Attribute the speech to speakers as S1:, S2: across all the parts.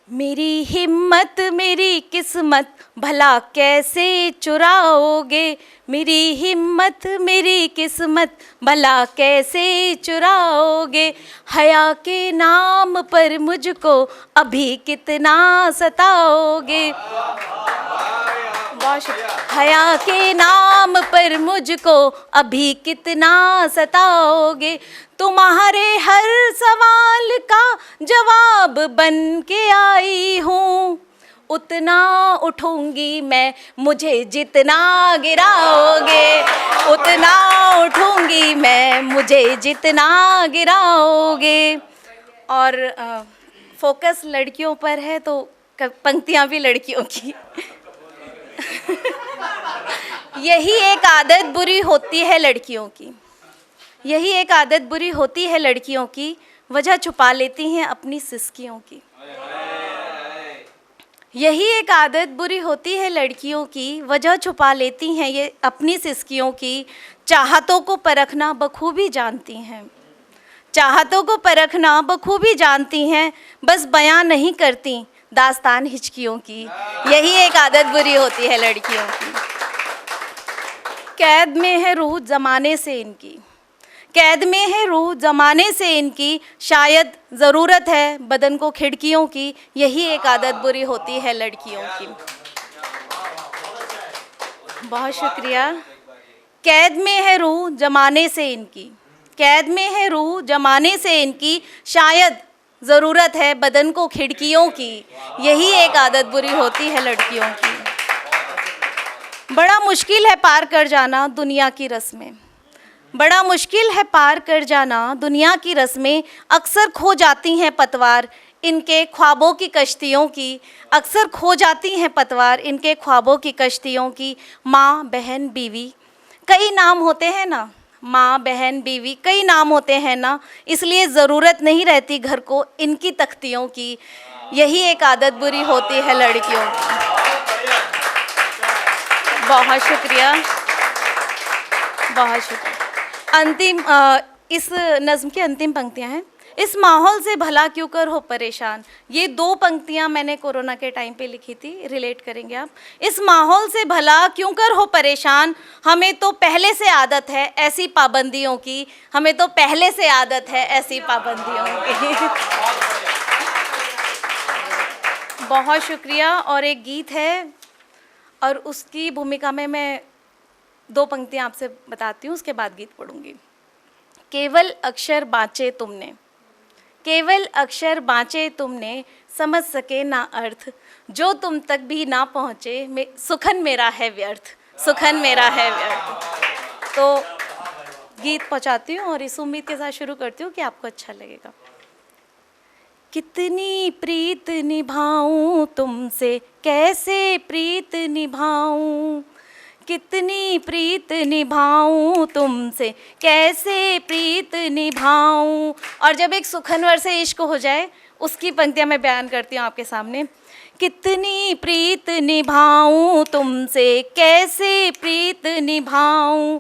S1: मेरी हिम्मत मेरी किस्मत भला कैसे चुराओगे, मेरी हिम्मत मेरी किस्मत भला कैसे चुराओगे, हया के नाम पर मुझको अभी कितना सताओगे। हया के नाम पर मुझको अभी कितना सताओगे, तुम्हारे हर सवाल का जवाब बन के आई हूँ, उतना उठूंगी मैं मुझे जितना गिराओगे, उतना उठूंगी मैं मुझे जितना गिराओगे। और फोकस लड़कियों पर है तो पंक्तियाँ भी लड़कियों की। यही एक आदत बुरी होती है लड़कियों की, यही एक आदत बुरी होती है लड़कियों की, वजह छुपा लेती हैं अपनी सिसकियों की। यही एक आदत बुरी होती है लड़कियों की, वजह छुपा लेती हैं ये अपनी सिसकियों की। चाहतों को परखना बखूबी जानती हैं, चाहतों को परखना बखूबी जानती हैं, बस बयां नहीं करती दास्तान हिचकियों की। यही एक आदत बुरी होती है लड़कियों की। कैद में है रूह ज़माने से इनकी, कैद में है रूह ज़माने से इनकी, शायद ज़रूरत है बदन को खिड़कियों की। यही एक आदत बुरी होती है लड़कियों की। बहुत शुक्रिया। कैद में है रूह ज़माने से इनकी, कैद में है रूह ज़माने से इनकी, शायद ज़रूरत है बदन को खिड़कियों की। यही एक आदत बुरी होती है लड़कियों की। बड़ा मुश्किल है पार कर जाना दुनिया की रस्में, बड़ा मुश्किल है पार कर जाना दुनिया की रस्में, अक्सर खो जाती हैं पतवार इनके ख्वाबों की कश्तियों की, अक्सर खो जाती हैं पतवार इनके ख्वाबों की कश्तियों की। माँ बहन बीवी कई नाम होते हैं ना, माँ बहन बीवी कई नाम होते हैं ना, इसलिए ज़रूरत नहीं रहती घर को इनकी तख्तियों की। यही एक आदत बुरी होती है लड़कियों की। बहुत शुक्रिया, बहुत शुक्रिया। अंतिम इस नज़्म की अंतिम पंक्तियाँ हैं। इस माहौल से भला क्यों कर हो परेशान, ये दो पंक्तियाँ मैंने कोरोना के टाइम पे लिखी थी, रिलेट करेंगे आप। इस माहौल से भला क्यों कर हो परेशान, हमें तो पहले से आदत है ऐसी पाबंदियों की, हमें तो पहले से आदत है ऐसी पाबंदियों की। बहुत शुक्रिया। और एक गीत है और उसकी भूमिका में मैं दो पंक्तियाँ आपसे बताती हूँ, उसके बाद गीत पढ़ूंगी। केवल अक्षर बाँचे तुमने, केवल अक्षर बाँचे तुमने, समझ सके ना अर्थ, जो तुम तक भी ना पहुँचे सुखन मेरा है व्यर्थ, सुखन मेरा है व्यर्थ। तो गीत पहुँचाती हूँ और इस उम्मीद के साथ शुरू करती हूँ कि आपको अच्छा लगेगा। कितनी प्रीत निभाऊं तुमसे, कैसे प्रीत निभाऊं, कितनी प्रीत निभाऊं तुमसे, कैसे प्रीत निभाऊं। और जब एक सुखनवर से इश्क हो जाए उसकी पंक्तियां मैं बयान करती हूँ आपके सामने। कितनी प्रीत निभाऊं तुमसे, कैसे प्रीत निभाऊं,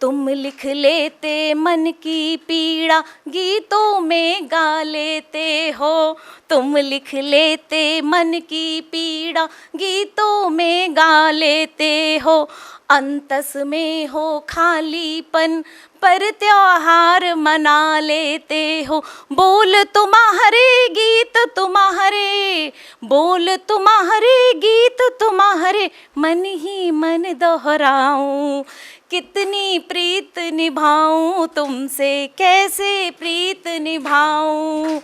S1: तुम लिख लेते मन की पीड़ा गीतों में गा लेते हो, तुम लिख लेते मन की पीड़ा गीतों में गा लेते हो। अंतस में हो खालीपन पर त्योहार मना लेते हो, बोल तुम्हारे गीत तुम्हारे, बोल तुम्हारे गीत तुम्हारे, मन ही मन दोहराऊं। कितनी प्रीत निभाऊं तुमसे, कैसे प्रीत निभाऊं,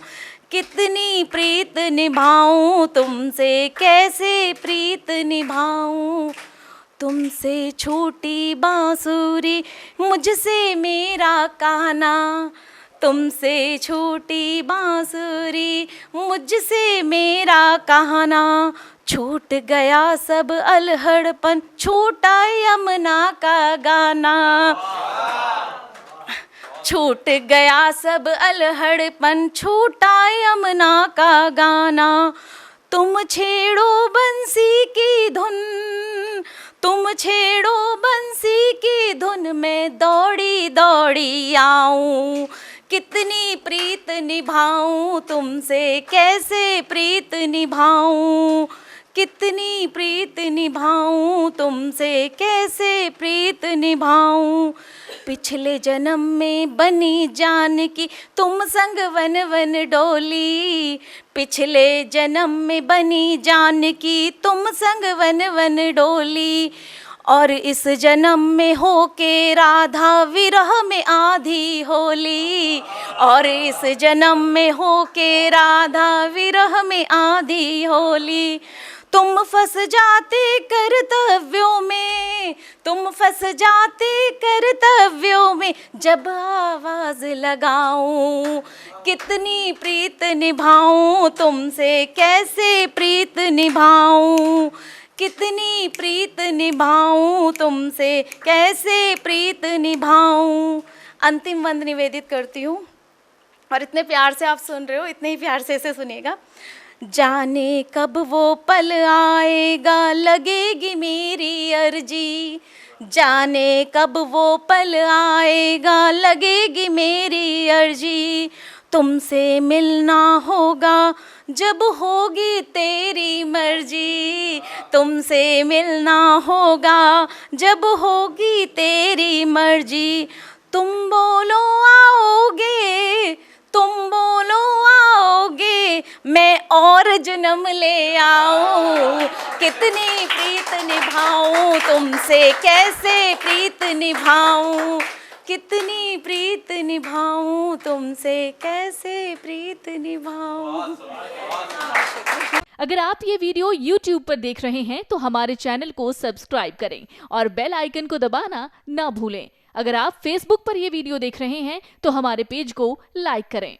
S1: कितनी प्रीत निभाऊं तुमसे, कैसे प्रीत निभाऊं। तुमसे छूटी बांसुरी मुझसे मेरा कान्हा, तुमसे छूटी बांसुरी मुझसे मेरा कान्हा, छूट गया सब अलहड़पन छूटा यमुना का गाना, छूट गया सब अलहड़पन छूटा यमुना का गाना। तुम छेड़ो बंसी की धुन, तुम छेड़ो बंसी की धुन में दौड़ी दौड़ी आऊं, कितनी प्रीत निभाऊं तुमसे, कैसे प्रीत निभाऊं, कितनी प्रीत निभाऊं तुमसे, कैसे प्रीत निभाऊं। पिछले जन्म में बनी जानकी तुम संग वन वन डोली, पिछले जन्म में बनी जानकी तुम संग वन वन डोली। और इस जन्म में हो के राधा विरह में आधी होली, और इस जन्म में हो के राधा विरह में आधी होली। तुम फंस जाते कर्तव्यों में, तुम फंस जाते कर्तव्यों में, जब आवाज लगाऊं। कितनी प्रीत निभाऊं तुमसे, कैसे प्रीत निभाऊं, कितनी प्रीत निभाऊं तुमसे, कैसे प्रीत निभाऊं। अंतिम वंद निवेदित करती हूँ, और इतने प्यार से आप सुन रहे हो, इतने ही प्यार से इसे सुनिएगा। जाने कब वो पल आएगा, लगेगी मेरी अर्जी, जाने कब वो पल आएगा, लगेगी मेरी अर्जी। तुमसे मिलना होगा जब होगी तेरी मर्जी, तुमसे मिलना होगा जब होगी तेरी मर्जी। तुम बोलो आओगे, तुम बोलो आओगे, मैं और जन्म ले आऊं। कितनी प्रीत निभाऊं तुमसे, कैसे प्रीत निभाऊं, कितनी प्रीत निभाऊं तुमसे, कैसे प्रीत निभाऊं।
S2: अगर आप ये वीडियो YouTube पर देख रहे हैं तो हमारे चैनल को सब्सक्राइब करें और बेल आइकन को दबाना ना भूलें। अगर आप Facebook पर ये वीडियो देख रहे हैं तो हमारे पेज को लाइक करें।